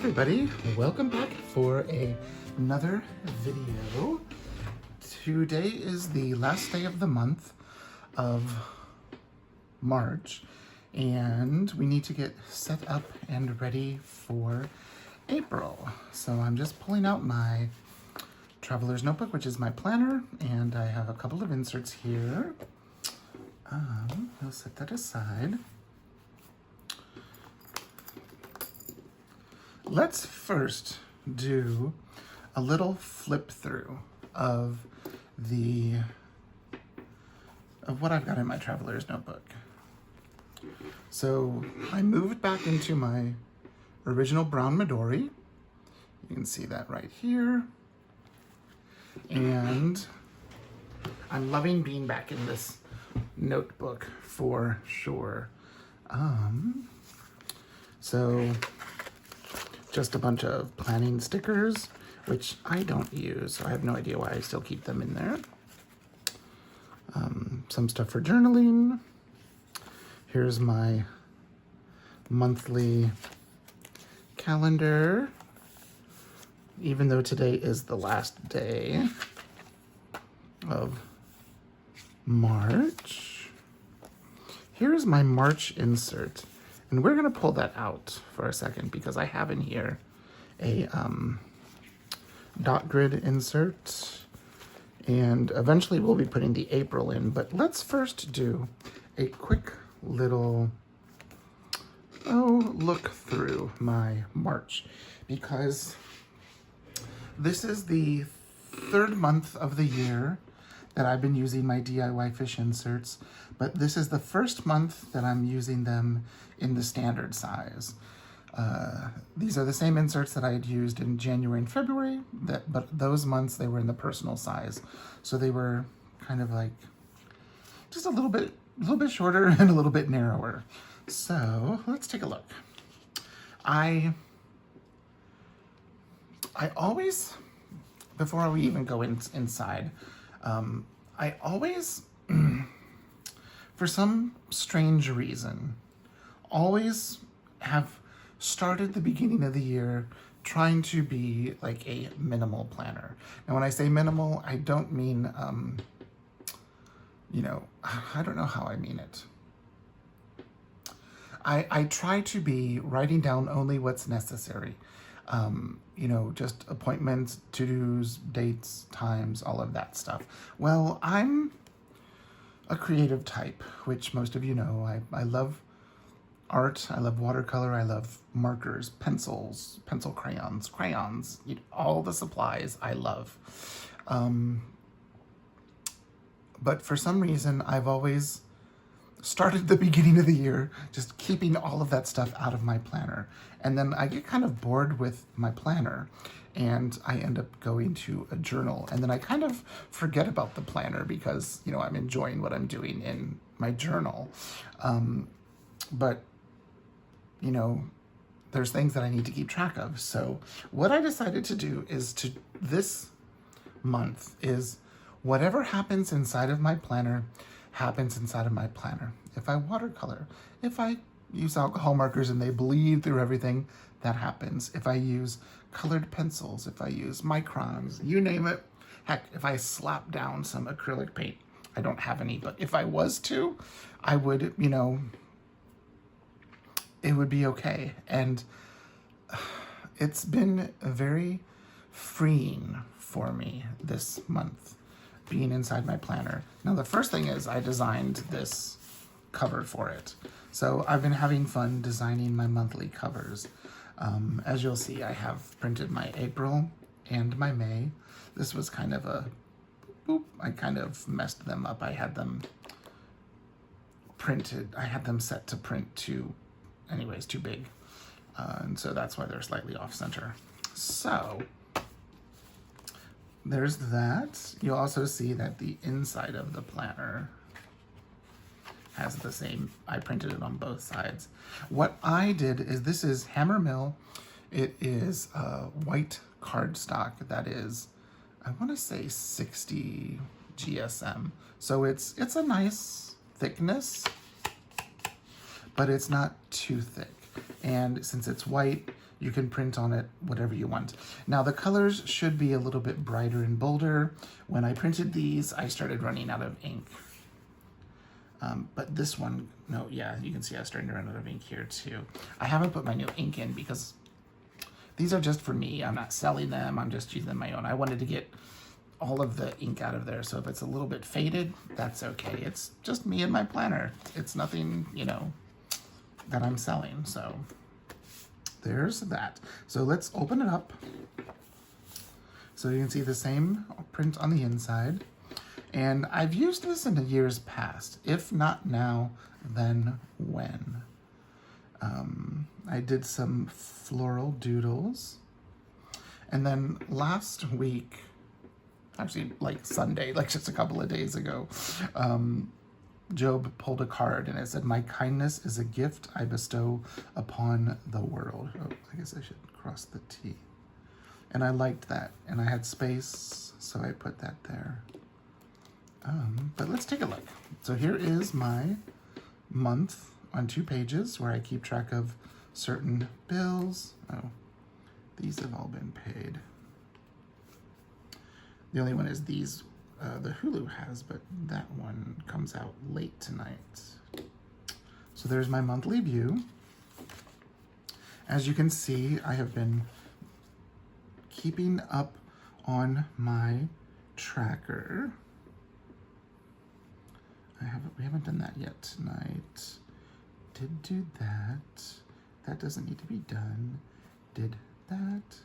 everybody, welcome back for another video. Today is the last day of the month of March, and we need to get set up and ready for April. So I'm just pulling out my traveler's notebook, which is my planner, and I have a couple of inserts here. I'll set that aside. Let's first do a little flip through of what I've got in my traveler's notebook. So I moved back into my original brown Midori. You can see that right here. And I'm loving being back in this notebook for sure. So just a bunch of planning stickers, which I don't use, so I have no idea why I still keep them in there. Some stuff for journaling. Here's my monthly calendar, even though today is the last day of March. Here's my March insert. And we're gonna pull that out for a second because I have in here a dot grid insert, and eventually we'll be putting the April in, but let's first do a quick little look through my March, because this is the third month of the year that I've been using my DIY fish inserts, but this is the first month that I'm using them in the standard size. These are the same inserts that I had used in January and February, but those months they were in the personal size. So they were kind of like just a little bit shorter and a little bit narrower. So let's take a look. I always, before we even go inside, I always, for some strange reason, always have started the beginning of the year trying to be like a minimal planner. And when I say minimal, I don't mean, I don't know how I mean it. I try to be writing down only what's necessary. Just appointments, to-dos, dates, times, all of that stuff. Well, I'm a creative type, which most of you know. I love art, I love watercolor, I love markers, pencils, pencil crayons, all the supplies I love. But for some reason, I've always started the beginning of the year just keeping all of that stuff out of my planner. And then I get kind of bored with my planner and I end up going to a journal. And then I kind of forget about the planner because, I'm enjoying what I'm doing in my journal. But there's things that I need to keep track of. So what I decided to do is this month is whatever happens inside of my planner happens inside of my planner. If I watercolor, if I use alcohol markers and they bleed through everything, that happens. If I use colored pencils, if I use microns, you name it. Heck, if I slap down some acrylic paint, I don't have any, but if I was to, I would, it would be okay. And it's been very freeing for me this month, being inside my planner. Now, the first thing is I designed this cover for it. So I've been having fun designing my monthly covers. As you'll see, I have printed my April and my May. This was kind of I kind of messed them up. I had them set to print too big. And so that's why they're slightly off center. So there's that. You'll also see that the inside of the planner has the same, I printed it on both sides. What I did is, this is Hammer Mill. It is white cardstock that is, I want to say 60 GSM. So it's a nice thickness, but it's not too thick. And since it's white, you can print on it whatever you want. Now the colors should be a little bit brighter and bolder. When I printed these, I started running out of ink. But this one, no, yeah, you can see I was starting to run out of ink here too. I haven't put my new ink in because these are just for me. I'm not selling them, I'm just using them my own. I wanted to get all of the ink out of there, so if it's a little bit faded, that's okay. It's just me and my planner. It's nothing, you know, that I'm selling, so there's that. So let's open it up. So you can see the same print on the inside. And I've used this in the years past. If not now, then when? I did some floral doodles. And then last week, actually like Sunday, like just a couple of days ago, Job pulled a card and it said, "My kindness is a gift I bestow upon the world." Oh, I guess I should cross the T. And I liked that. And I had space, so I put that there. But let's take a look. So here is my month on 2 pages where I keep track of certain bills. Oh, these have all been paid. The only one is these, the Hulu has, but that one comes out late tonight. So there's my monthly view. As you can see, I have been keeping up on my tracker. We haven't done that yet tonight. Did do that. That doesn't need to be done. Did that.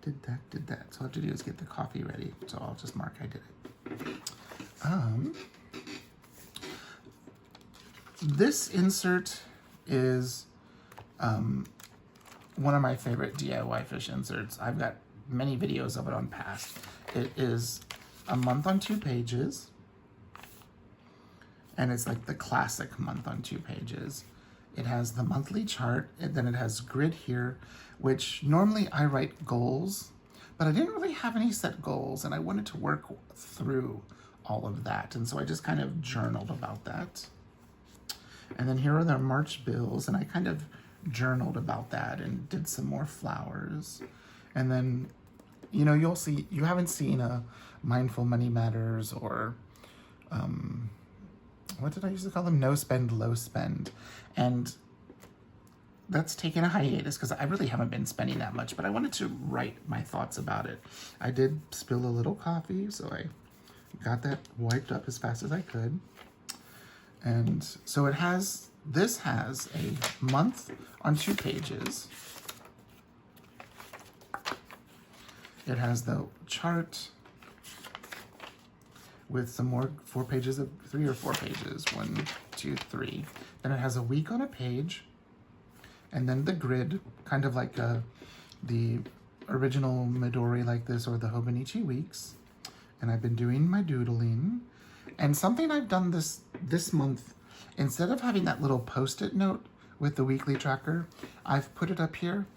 Did that, did that. So all I have to do is get the coffee ready. So I'll just mark I did it. This insert is one of my favorite DIY fish inserts. I've got many videos of it on past. It is a month on 2 pages. And it's like the classic month on 2 pages. It has the monthly chart, and then it has grid here, which normally I write goals, but I didn't really have any set goals, and I wanted to work through all of that. And so I just kind of journaled about that. And then here are the March bills, and I kind of journaled about that and did some more flowers. And then, you know, you'll see, you haven't seen a Mindful Money Matters or, what did I used to call them? No spend, low spend. And that's taken a hiatus because I really haven't been spending that much, but I wanted to write my thoughts about it. I did spill a little coffee, so I got that wiped up as fast as I could. And so it has, this has a month on 2 pages. It has the chart with some more 4 pages of 3 or 4 pages, 1, 2, 3. Then it has a week on a page, and then the grid, kind of like the original Midori like this, or the Hobonichi weeks. And I've been doing my doodling. And something I've done this month, instead of having that little post-it note with the weekly tracker, I've put it up here,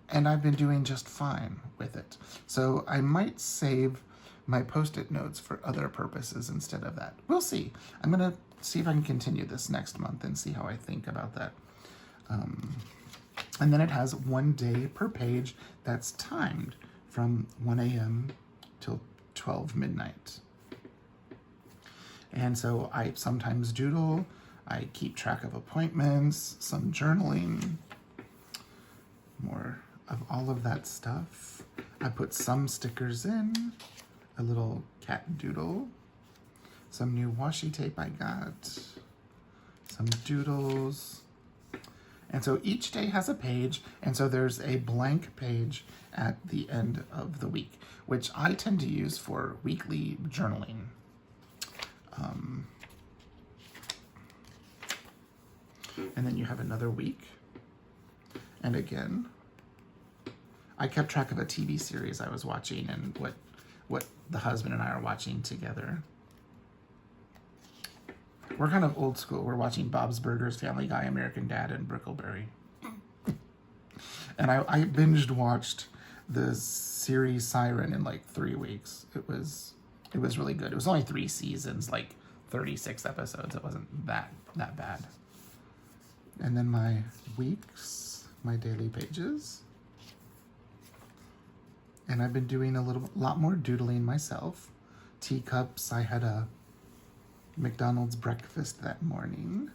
and I've been doing just fine with it. So I might save my post-it notes for other purposes instead of that. We'll see. I'm gonna see if I can continue this next month and see how I think about that. And then it has 1 day per page that's timed from 1 a.m. till 12 midnight. And so I sometimes doodle, I keep track of appointments, some journaling, more of all of that stuff. I put some stickers in, a little cat doodle, some new washi tape I got, some doodles. And so each day has a page, and so there's a blank page at the end of the week, which I tend to use for weekly journaling. And then you have another week. And again, I kept track of a TV series I was watching and what the husband and I are watching together. We're kind of old school. We're watching Bob's Burgers, Family Guy, American Dad, and Brickleberry. And I binged watched the series Siren in like 3 weeks. It was really good. It was only 3 seasons, like 36 episodes. It wasn't that bad. And then my weeks my daily pages. And I've been doing a lot more doodling myself. Teacups, I had a McDonald's breakfast that morning.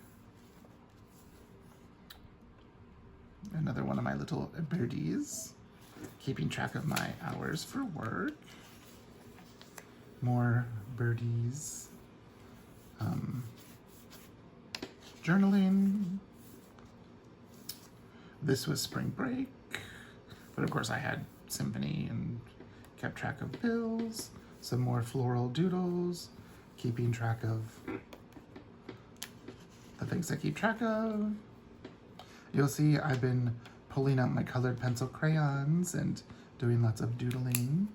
Another one of my little birdies, keeping track of my hours for work. More birdies. Journaling. This was spring break, but of course I had symphony and kept track of bills. Some more floral doodles, keeping track of the things I keep track of. You'll see I've been pulling out my colored pencil crayons and doing lots of doodling.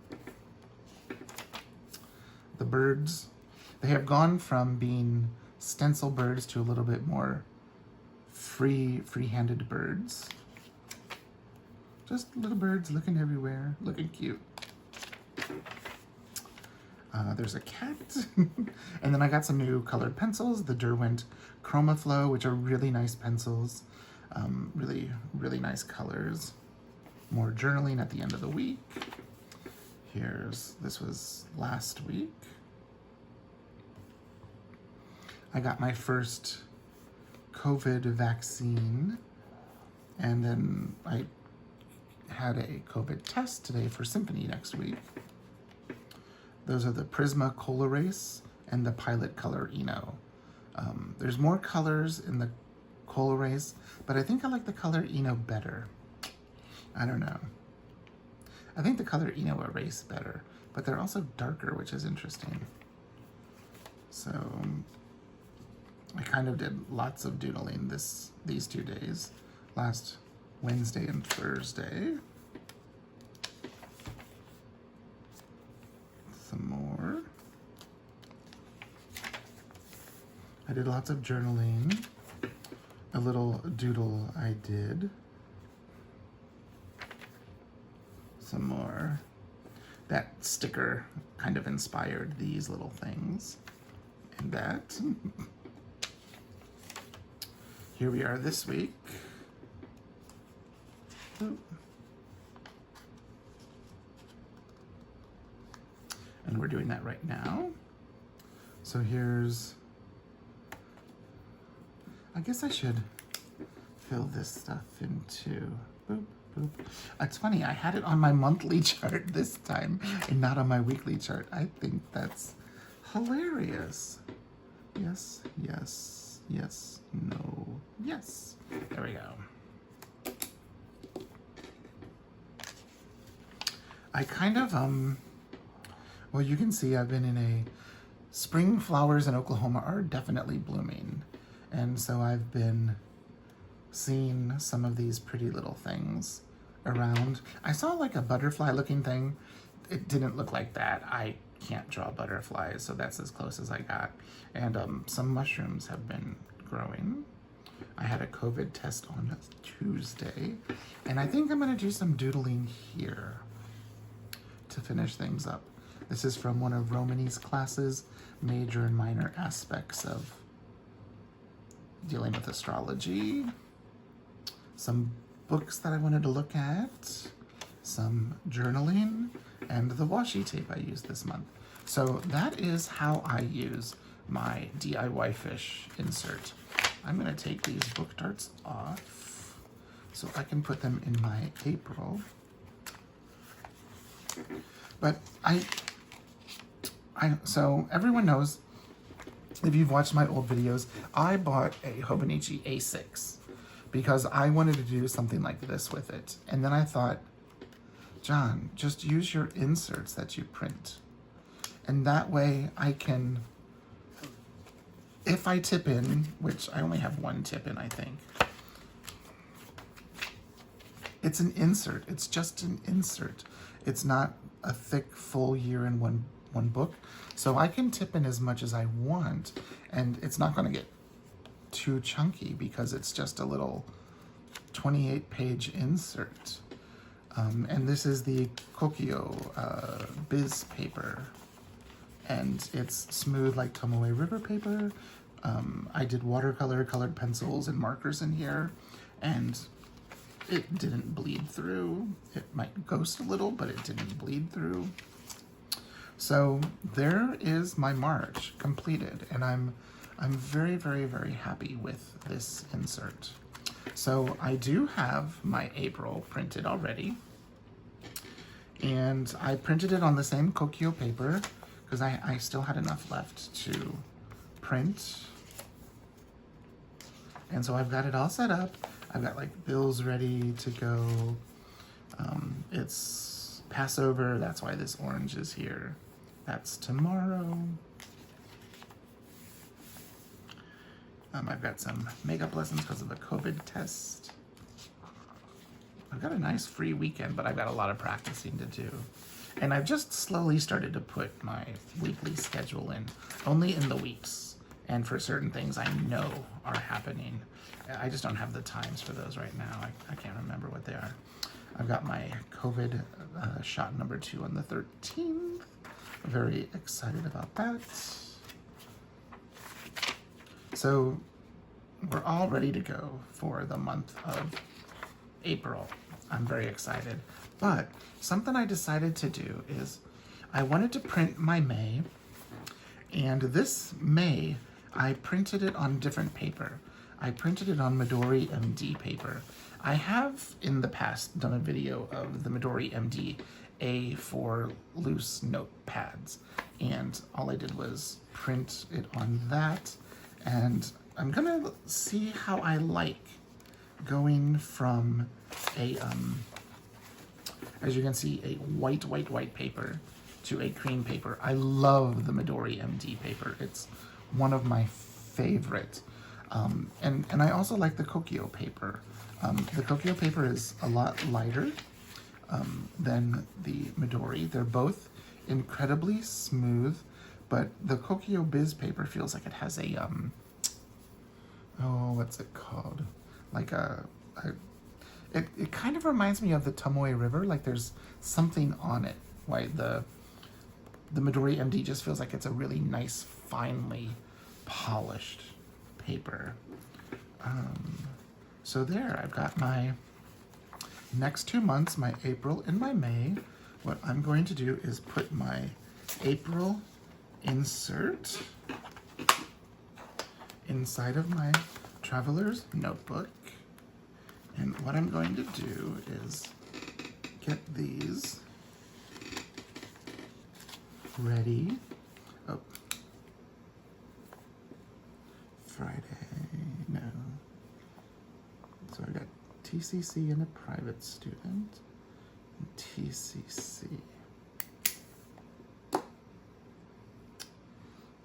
The birds, they have gone from being stencil birds to a little bit more free-handed birds. Just little birds looking everywhere, looking cute. There's a cat. And then I got some new colored pencils, the Derwent Chroma Flow, which are really nice pencils. Really, really nice colors. More journaling at the end of the week. This was last week. I got my first COVID vaccine, and then I had a COVID test today for Symphony next week. Those are the Prisma Colorase and the Pilot Color Eno. There's more colors in the Colorase, but I think I like the Color Eno better. I don't know. I think the Color Eno Erase better, but they're also darker, which is interesting. So I kind of did lots of doodling these 2 days, last Wednesday and Thursday. Some more. I did lots of journaling. A little doodle I did. Some more. That sticker kind of inspired these little things. And that. Here we are this week. Ooh. And we're doing that right now. So I guess I should fill this stuff into, boop, boop. It's funny, I had it on my monthly chart this time and not on my weekly chart. I think that's hilarious. Yes, yes, yes, no, yes. There we go. I kind of, well, you can see I've been in a spring flowers in Oklahoma are definitely blooming. And so I've been seeing some of these pretty little things around. I saw like a butterfly looking thing. It didn't look like that. I can't draw butterflies, so that's as close as I got. And some mushrooms have been growing. I had a COVID test on Tuesday, and I think I'm gonna do some doodling here to finish things up. This is from one of Romany's classes, Major and Minor Aspects of Dealing with Astrology. Some books that I wanted to look at, some journaling, and the washi tape I used this month. So that is how I use my DIY fish insert. I'm gonna take these book darts off so I can put them in my April. But so everyone knows, if you've watched my old videos, I bought a Hobonichi A6 because I wanted to do something like this with it. And then I thought, John, just use your inserts that you print. And that way I can, if I tip in, which I only have one tip in, I think. It's an insert. It's just an insert. It's not a thick, full year in one book. So I can tip in as much as I want, and it's not going to get too chunky because it's just a little 28-page insert. And this is the Kokyo Biz paper, and it's smooth like Tomoe River paper. I did watercolor, colored pencils, and markers in here, and it didn't bleed through. It might ghost a little, but it didn't bleed through. So there is my March completed, and I'm very, very, very happy with this insert. So I do have my April printed already, and I printed it on the same Kokio paper because I still had enough left to print. And so I've got it all set up. I've got like bills ready to go. It's Passover, that's why this orange is here. That's tomorrow. I've got some makeup lessons because of the COVID test. I've got a nice free weekend, but I've got a lot of practicing to do. And I've just slowly started to put my weekly schedule in, only in the weeks, and for certain things I know are happening. I just don't have the times for those right now. I can't remember what they are. I've got my COVID shot number 2 on the 13th. Very excited about that. So we're all ready to go for the month of April. I'm very excited. But something I decided to do is I wanted to print my May, and this May I printed it on different paper. I printed it on Midori MD paper. I have in the past done a video of the Midori MD A4 loose notepads, and all I did was print it on that, and I'm gonna see how I like going from a as you can see, a white paper to a cream paper. I love the Midori MD paper. It's one of my favorite. And I also like the Kokio paper. The Kokio paper is a lot lighter than the Midori. They're both incredibly smooth, but the Kokio Biz paper feels like it has a, oh, what's it called? Like it kind of reminds me of the Tomoe River, like there's something on it. Why the Midori MD just feels like it's a really nice, finely polished paper. So there, I've got my next 2 months, my April and my May. What I'm going to do is put my April insert inside of my traveler's notebook. And what I'm going to do is get these ready. Oh, Friday, no. So I got TCC and a private student, and TCC.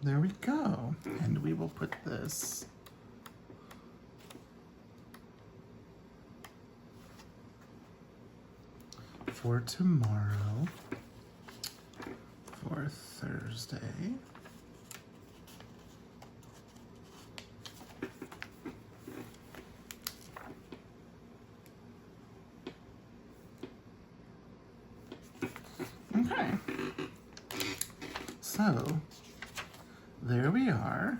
There we go. And we will put this for tomorrow, for Thursday. Okay, so there we are.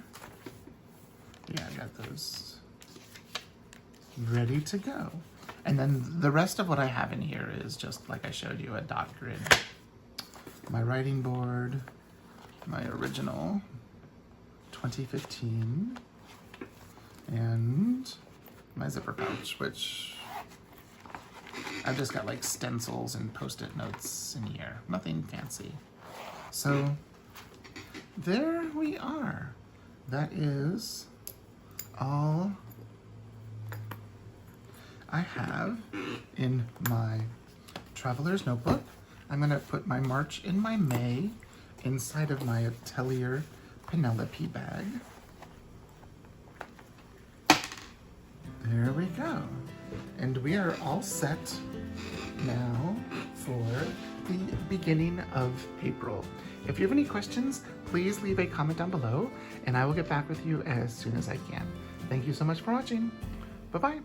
Yeah, I got those ready to go. And then the rest of what I have in here is just like I showed you, a dot grid. My writing board, my original 2015, and my zipper pouch, which I've just got like stencils and post-it notes in here. Nothing fancy. So there we are. That is all I have in my traveler's notebook. I'm going to put my March and my May inside of my Atelier Penelope bag. There we go. And we are all set now for the beginning of April. If you have any questions, please leave a comment down below, and I will get back with you as soon as I can. Thank you so much for watching. Bye-bye.